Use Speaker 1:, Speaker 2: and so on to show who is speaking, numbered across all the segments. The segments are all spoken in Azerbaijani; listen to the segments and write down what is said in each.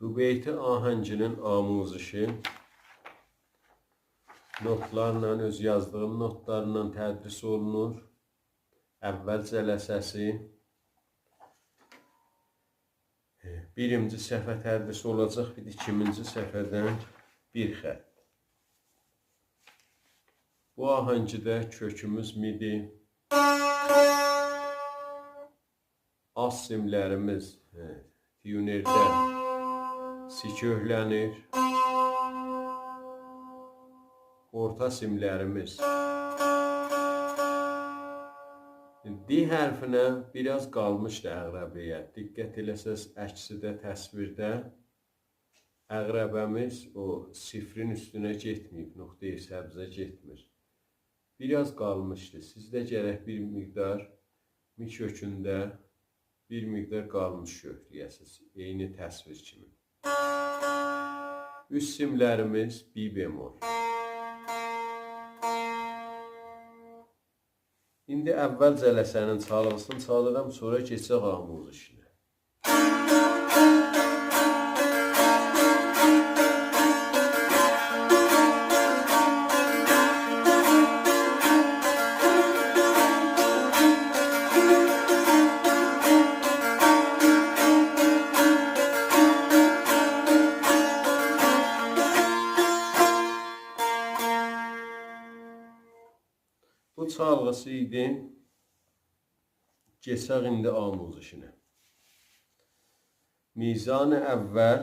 Speaker 1: Dubeyti ahənginin amuzişi notlarla, öz yazdığım notlarla tədris olunur. Əvvəl cələsəsi. Birinci səhvə tədris olacaq, bir ikinci səhvədən bir xətt. Bu ahəngidə kökümüz midi. Az simlərimiz tiyunerdə si köhlənir. Orta simlərimiz D hərfinə biraz qalmışdı əqrəbəyə. Diqqət eləsəz əksidə təsvirdə əqrəbəmiz o sifrin üstünə getməyib, nöqtəyi səbzə getmir. Biraz qalmışdı. Sizdə gərək bir miqdar mi kökündə bir miqdar qalmış kökləyəsiniz. Eyni təsvir kimi. Üst simlərimiz bi bemol. İndi əvvəl cələsənin çalğısını çalıram, sonra keçək amuz işinə. Bu çalğısı idi. Keçək indi amuz işinə. Mizan-ı əvvəl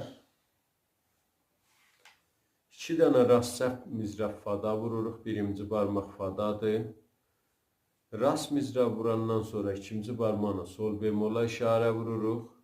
Speaker 1: 2 dənə rast səhv mizrab fada vururuq. Birinci barmaq fadadır. Rast mizrab vurandan sonra ikinci barmağına sol bemola işarə vururuq.